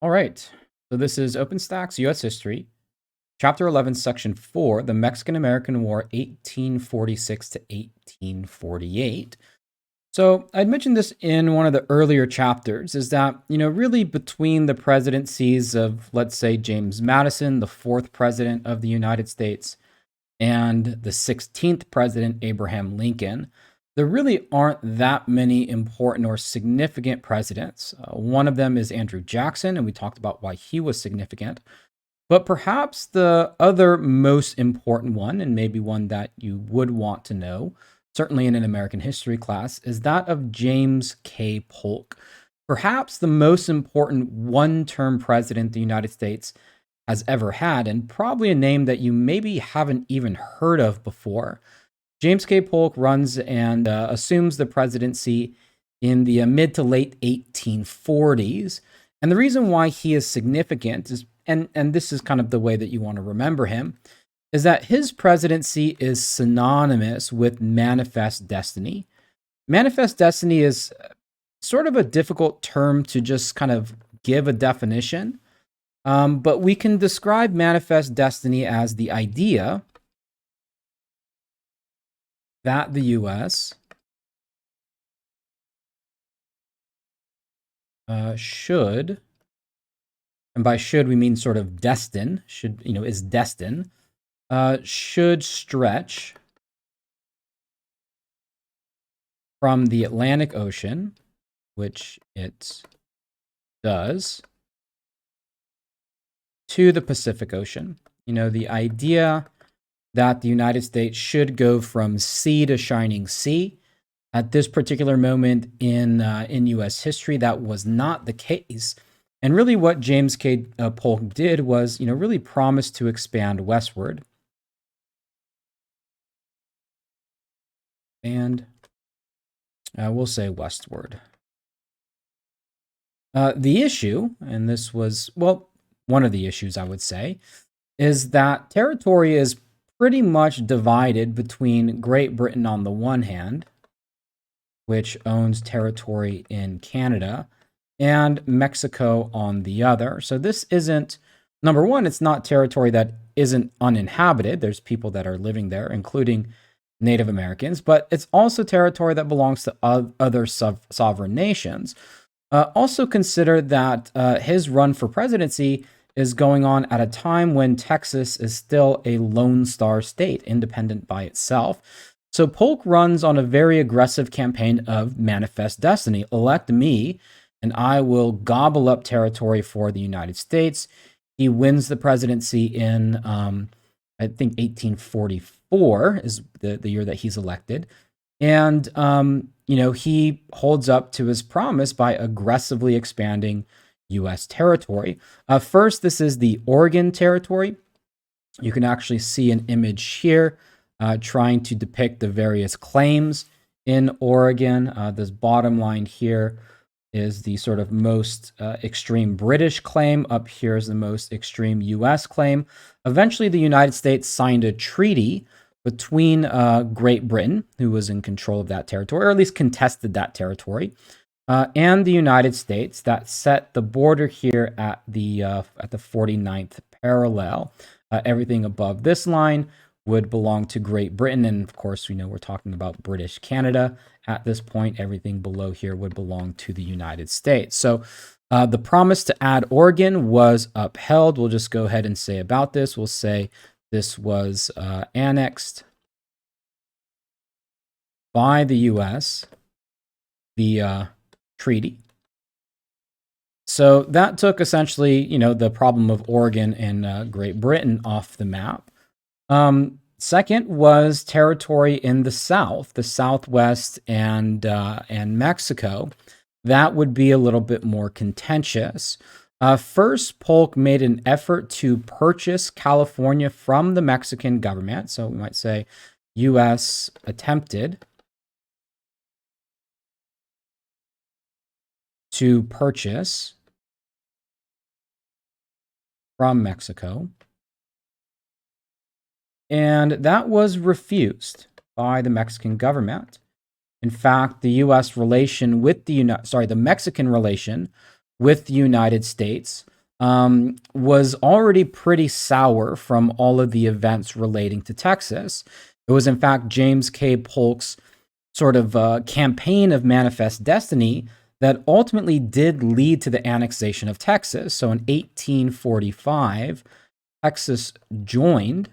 All right. So this is Openstax U.S. History, Chapter 11, Section 4, the Mexican-American War, 1846 to 1848. So I'd mentioned this in one of the earlier chapters, is that, really between the presidencies of, let's say, James Madison, the fourth president of the United States, and the 16th president, Abraham Lincoln, there really aren't that many important or significant presidents. One of them is Andrew Jackson, and we talked about why he was significant. But perhaps the other most important one, and maybe one that you would want to know, certainly in an American history class, is that of James K. Polk. Perhaps the most important one term president the United States has ever had, and probably a name that you maybe haven't even heard of before. James K. Polk runs and assumes the presidency in the mid to late 1840s. And the reason why he is significant is, and this is kind of the way that you want to remember him, is that his presidency is synonymous with manifest destiny. Manifest destiny is sort of a difficult term to just kind of give a definition, but we can describe manifest destiny as the idea that the U.S. Should, and by should we mean sort of destined, is destined, should stretch from the Atlantic Ocean, which it does, to the Pacific Ocean. The idea that the United States should go from sea to shining sea. At this particular moment in U.S. history, that was not the case. And really what James K. Polk did was, really promise to expand westward. And we'll say westward. The issue, and this was, well, one of the issues I would say, is that territory is pretty much divided between Great Britain on the one hand, which owns territory in Canada, and Mexico on the other. So this isn't, number one, it's not territory that isn't uninhabited. There's people that are living there, including Native Americans, but it's also territory that belongs to other sovereign nations. Also consider that his run for presidency is going on at a time when Texas is still a Lone Star state, independent by itself. So Polk runs on a very aggressive campaign of manifest destiny. Elect me, and I will gobble up territory for the United States. He wins the presidency in, I think, 1844 is the year that he's elected. And, he holds up to his promise by aggressively expanding U.S. territory. First, this is the Oregon Territory. You can actually see an image here trying to depict the various claims in Oregon. This bottom line here is the sort of most extreme British claim. Up here is the most extreme U.S. claim. Eventually, the United States signed a treaty between Great Britain, who was in control of that territory, or at least contested that territory, and the United States that set the border here at the 49th parallel. Everything above this line would belong to Great Britain, and of course, we know we're talking about British Canada at this point. Everything below here would belong to the United States. So the promise to add Oregon was upheld. We'll just go ahead and say about this. We'll say this was annexed by the U.S. via treaty. So that took essentially, the problem of Oregon and Great Britain off the map. Second was territory in the South, the Southwest, and Mexico. That would be a little bit more contentious. First, Polk made an effort to purchase California from the Mexican government. So we might say U.S. attempted to purchase from Mexico. And that was refused by the Mexican government. In fact, the U.S. relation with the Mexican relation with the United States was already pretty sour from all of the events relating to Texas. It was, in fact, James K. Polk's sort of campaign of manifest destiny that ultimately did lead to the annexation of Texas. So in 1845, Texas joined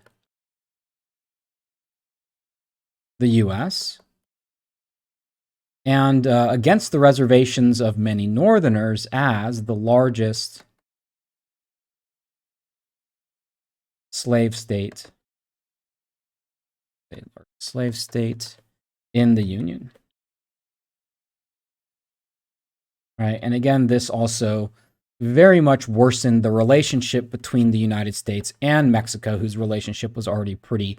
the U.S. and against the reservations of many Northerners as the largest slave state in the Union. Right, and again, this also very much worsened the relationship between the United States and Mexico, whose relationship was already pretty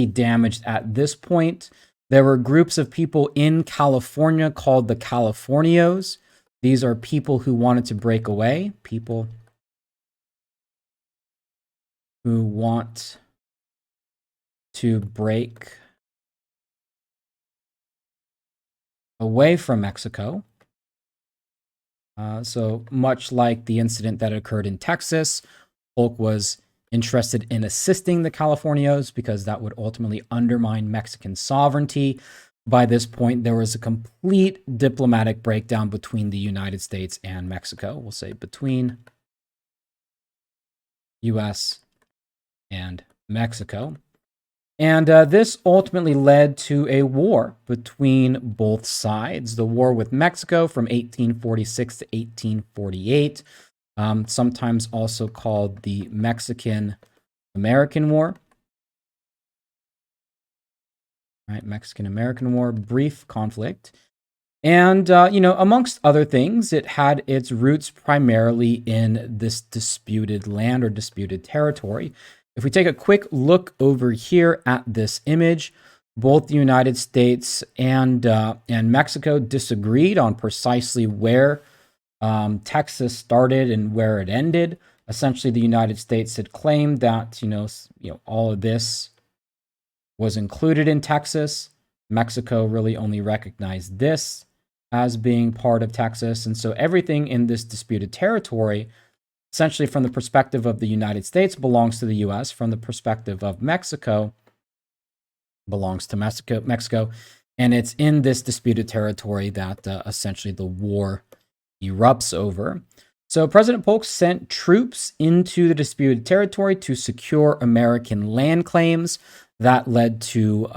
damaged at this point. There were groups of people in California called the Californios. These are people who wanted to break away, people who want to break away from Mexico. So much like the incident that occurred in Texas, Polk was interested in assisting the Californios because that would ultimately undermine Mexican sovereignty. By this point, there was a complete diplomatic breakdown between the United States and Mexico. We'll say between U.S. and Mexico. And this ultimately led to a war between both sides. The war with Mexico from 1846 to 1848, sometimes also called the Mexican-American War. Right, Mexican-American War, brief conflict. And, amongst other things, it had its roots primarily in this disputed land or disputed territory. If we take a quick look over here at this image, both the United States and Mexico disagreed on precisely where Texas started and where it ended. Essentially, the United States had claimed that all of this was included in Texas. Mexico really only recognized this as being part of Texas, and so everything in this disputed territory, essentially from the perspective of the United States, belongs to the U.S. From the perspective of Mexico, belongs to Mexico. And it's in this disputed territory that essentially the war erupts over. So President Polk sent troops into the disputed territory to secure American land claims. That led to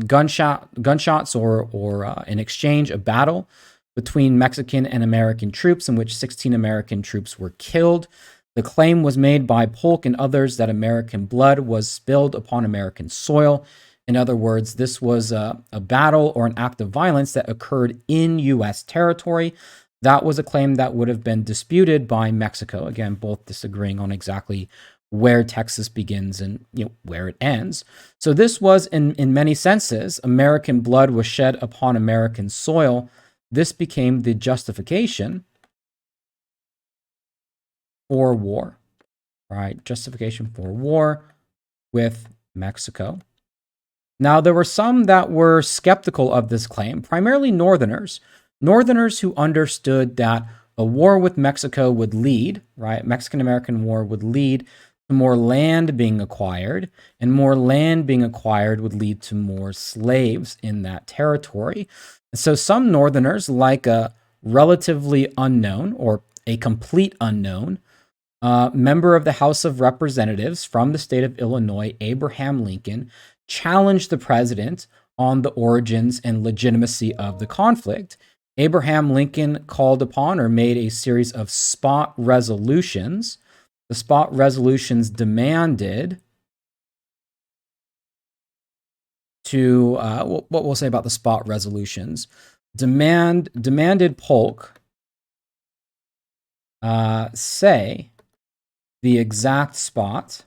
gunshots or in exchange, a battle between Mexican and American troops in which 16 American troops were killed. The claim was made by Polk and others that American blood was spilled upon American soil. In other words, this was a battle or an act of violence that occurred in U.S. territory. That was a claim that would have been disputed by Mexico. Again, both disagreeing on exactly where Texas begins and where it ends. So this was, in many senses, American blood was shed upon American soil. This became the justification for war, right? Justification for war with Mexico. Now, there were some that were skeptical of this claim, primarily Northerners who understood that a war with Mexico would lead, right? Mexican-American War would lead to more land being acquired, and more land being acquired would lead to more slaves in that territory. So some Northerners, like a relatively unknown or a complete unknown member of the House of Representatives from the state of Illinois, Abraham Lincoln, challenged the president on the origins and legitimacy of the conflict. Abraham Lincoln called upon or made a series of spot resolutions. The spot resolutions demanded what we'll say about the spot resolutions, demanded Polk say the exact spot.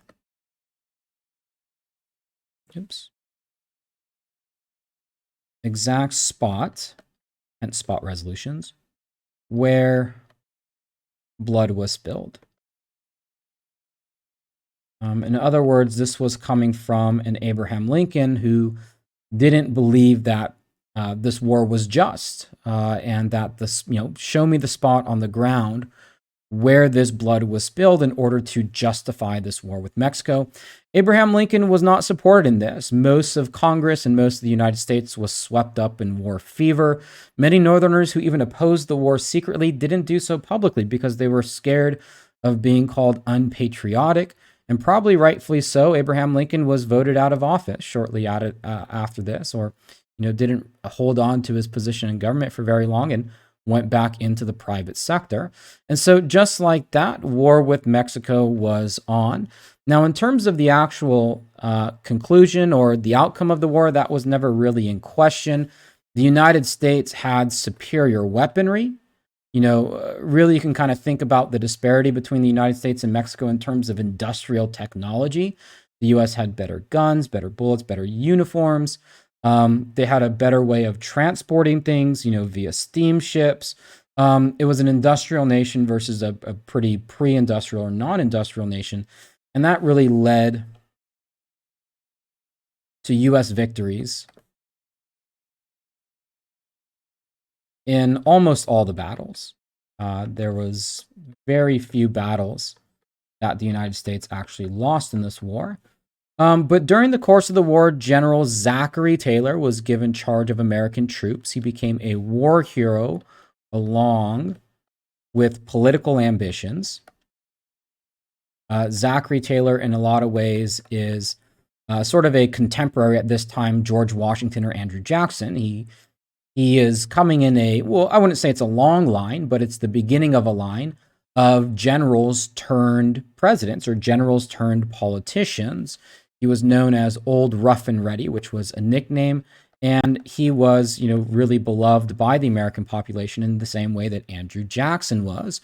Exact spot, hence spot resolutions, where blood was spilled. In other words, this was coming from an Abraham Lincoln who didn't believe that this war was just and that this, show me the spot on the ground where this blood was spilled in order to justify this war with Mexico. Abraham Lincoln was not supported in this. Most of Congress and most of the United States was swept up in war fever. Many Northerners who even opposed the war secretly didn't do so publicly because they were scared of being called unpatriotic, and probably rightfully so. Abraham Lincoln was voted out of office shortly after this, or didn't hold on to his position in government for very long and went back into the private sector. And so just like that, war with Mexico was on. Now, in terms of the actual conclusion or the outcome of the war, that was never really in question. The United States had superior weaponry. Really you can kind of think about the disparity between the United States and Mexico in terms of industrial technology. The U.S. had better guns, better bullets, better uniforms. They had a better way of transporting things, via steamships. It was an industrial nation versus a pretty pre-industrial or non-industrial nation. And that really led to U.S. victories in almost all the battles. There was very few battles that the United States actually lost in this war. But during the course of the war, General Zachary Taylor was given charge of American troops. He became a war hero along with political ambitions. Zachary Taylor, in a lot of ways, is sort of a contemporary at this time, George Washington or Andrew Jackson. He is coming in I wouldn't say it's a long line, but it's the beginning of a line of generals turned presidents or generals turned politicians. He was known as Old Rough and Ready, which was a nickname, and he was, really beloved by the American population in the same way that Andrew Jackson was.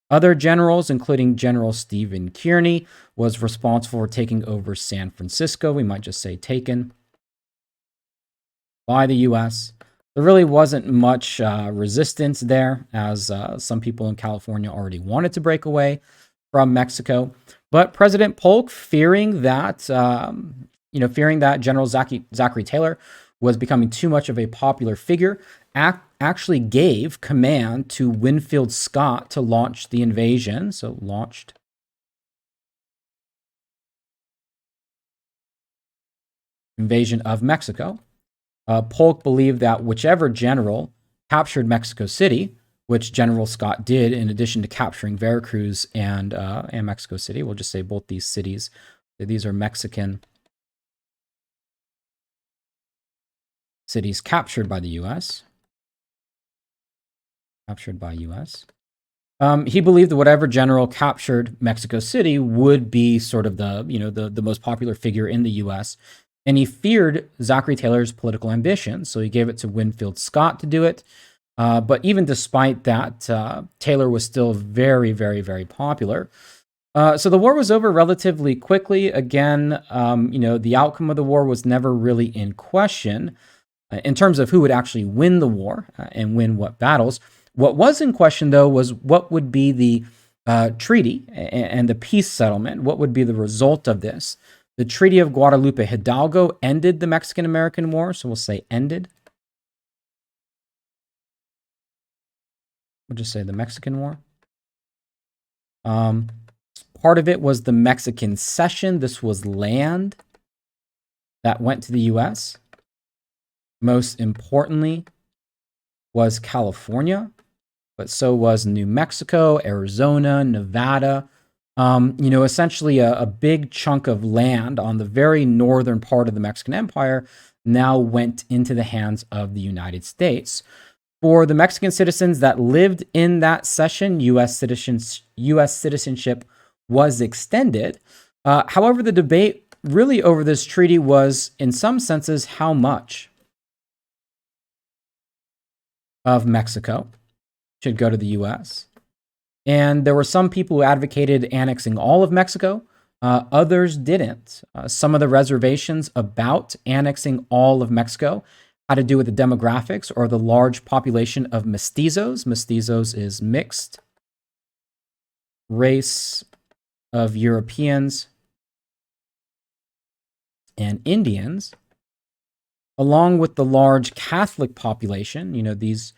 Other generals, including General Stephen Kearny, was responsible for taking over San Francisco. We might just say taken by the U.S. There really wasn't much resistance there, as some people in California already wanted to break away from Mexico. But President Polk, fearing that General Zachary Taylor was becoming too much of a popular figure, actually gave command to Winfield Scott to launch the invasion. So launched invasion of Mexico. Polk believed that whichever general captured Mexico City, which General Scott did, in addition to capturing Veracruz and Mexico City. We'll just say both these cities. These are Mexican cities captured by the U.S. He believed that whatever general captured Mexico City would be sort of the most popular figure in the U.S., and he feared Zachary Taylor's political ambitions, so he gave it to Winfield Scott to do it. But even despite that, Taylor was still very, very, very popular. So the war was over relatively quickly. Again, the outcome of the war was never really in question in terms of who would actually win the war and win what battles. What was in question, though, was what would be the treaty and the peace settlement. What would be the result of this? The Treaty of Guadalupe Hidalgo ended the Mexican-American War, so we'll say ended. We'll just say the Mexican War. Part of it was the Mexican Cession. This was land that went to the U.S. Most importantly was California, but so was New Mexico, Arizona, Nevada. Essentially a big chunk of land on the very northern part of the Mexican Empire now went into the hands of the United States. For the Mexican citizens that lived in that cession, U.S. citizenship was extended. However, the debate really over this treaty was, in some senses, how much of Mexico should go to the U.S. And there were some people who advocated annexing all of Mexico. Others didn't. Some of the reservations about annexing all of Mexico had to do with the demographics or the large population of mestizos. Mestizos is mixed race of Europeans and Indians, along with the large Catholic population. These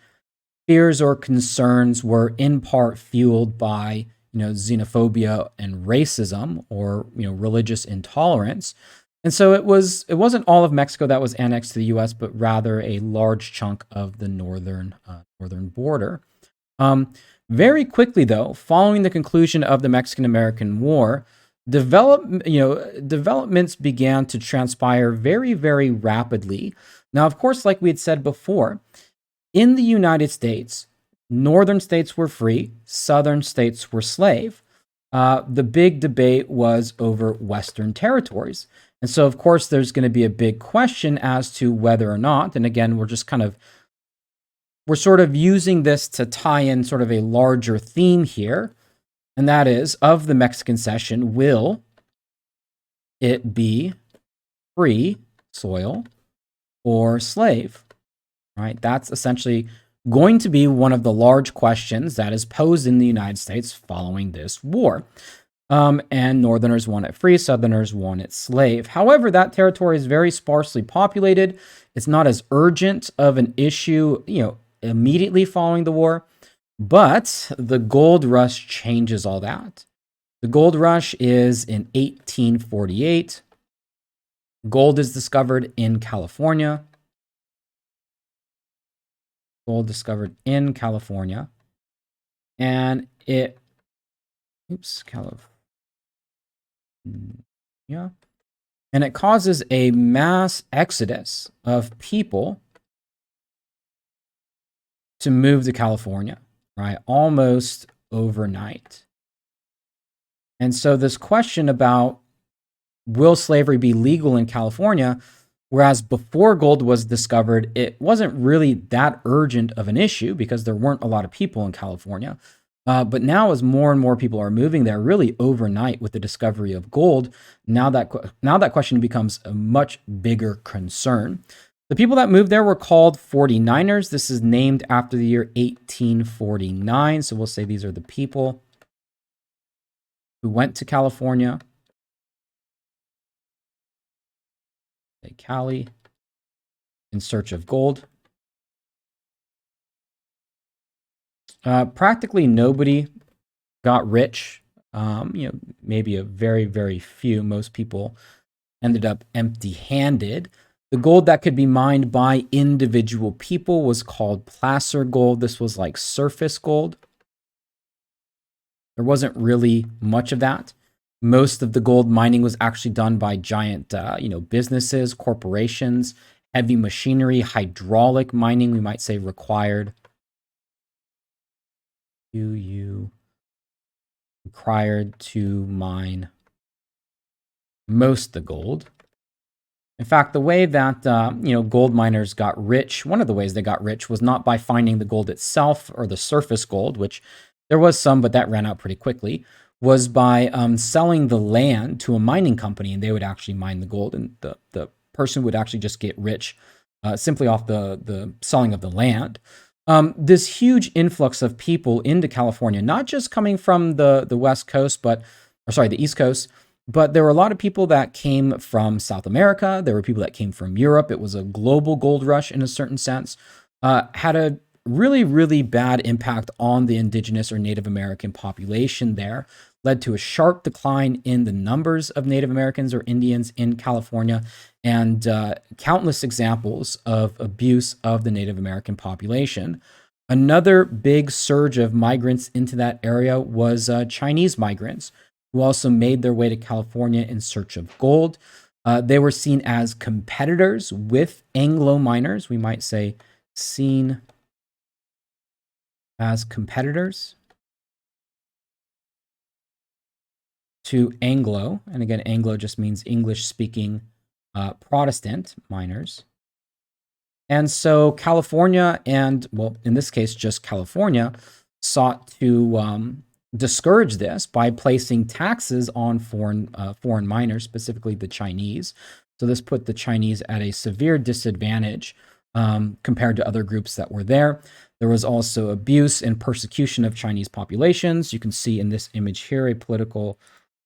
fears or concerns were in part fueled by xenophobia and racism, or religious intolerance. And so it wasn't all of Mexico that was annexed to the U.S., but rather a large chunk of the northern border. Um, Very quickly, though, following the conclusion of the Mexican-American War, developments began to transpire very, very rapidly. Now, of course, like we had said before, in the United States, northern states were free, southern states were slave. The big debate was over Western territories. And so, of course, there's going to be a big question as to whether or not, and again, we're sort of using this to tie in sort of a larger theme here, and that is, of the Mexican cession, will it be free soil or slave? Right? That's essentially going to be one of the large questions that is posed in the United States following this war. And Northerners want it free, Southerners want it slave. However, that territory is very sparsely populated. It's not as urgent of an issue, immediately following the war. But the gold rush changes all that. The gold rush is in 1848. Gold is discovered in California. Gold discovered in California. And California. And it causes a mass exodus of people to move to California, right? Almost overnight. And so this question about will slavery be legal in California, whereas before gold was discovered, it wasn't really that urgent of an issue because there weren't a lot of people in California. But now, as more and more people are moving there, really overnight with the discovery of gold, now that question becomes a much bigger concern. The people that moved there were called 49ers. This is named after the year 1849. So we'll say these are the people who went to California. Say Cali, in search of gold. Practically nobody got rich. Maybe a very, very few. Most people ended up empty-handed. The gold that could be mined by individual people was called placer gold. This was like surface gold. There wasn't really much of that. Most of the gold mining was actually done by giant, businesses, corporations, heavy machinery, hydraulic mining, we might say, required. Required to mine most of the gold. In fact, the way that gold miners got rich, one of the ways they got rich was not by finding the gold itself or the surface gold, which there was some, but that ran out pretty quickly, was by selling the land to a mining company, and they would actually mine the gold, and the person would actually just get rich simply off the selling of the land. This huge influx of people into California, not just coming from the West Coast, the East Coast, but there were a lot of people that came from South America. There were people that came from Europe. It was a global gold rush in a certain sense. Had a really, really bad impact on the indigenous or Native American population there. Led to a sharp decline in the numbers of Native Americans or Indians in California, and countless examples of abuse of the Native American population. Another big surge of migrants into that area was Chinese migrants, who also made their way to California in search of gold. They were seen as competitors with Anglo miners. We might say seen as competitors to Anglo. And again, Anglo just means English-speaking Protestant miners. And so California, and well, in this case, just California, sought to discourage this by placing taxes on foreign miners, specifically the Chinese. So this put the Chinese at a severe disadvantage compared to other groups that were there. There was also abuse and persecution of Chinese populations. You can see in this image here a political,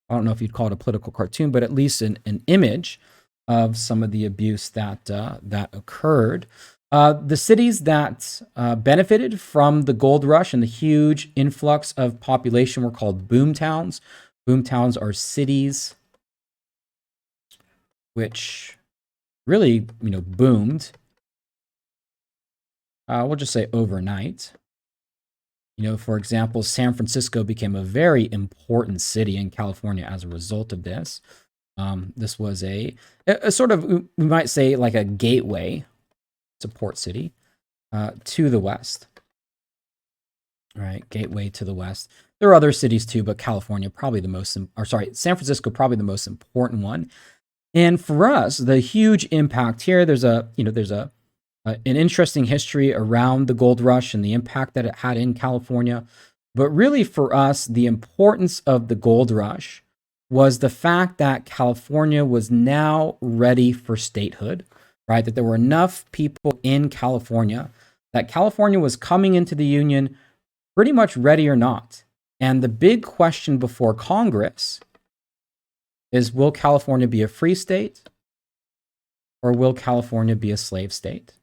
I don't know if you'd call it a political cartoon, but at least an image of some of the abuse that occurred. The cities that benefited from the gold rush and the huge influx of population were called boom towns. Boom towns are cities which really, boomed. We'll just say overnight. For example, San Francisco became a very important city in California as a result of this. This was a sort of, we might say, like a gateway, it's a port city, to the west. All right, gateway to the west. There are other cities too, but California probably the most, San Francisco probably the most important one. And for us, the huge impact here, there's an interesting history around the gold rush and the impact that it had in California. But really for us, the importance of the gold rush was the fact that California was now ready for statehood, right? That there were enough people in California that California was coming into the Union pretty much ready or not. And the big question before Congress is, will California be a free state or will California be a slave state?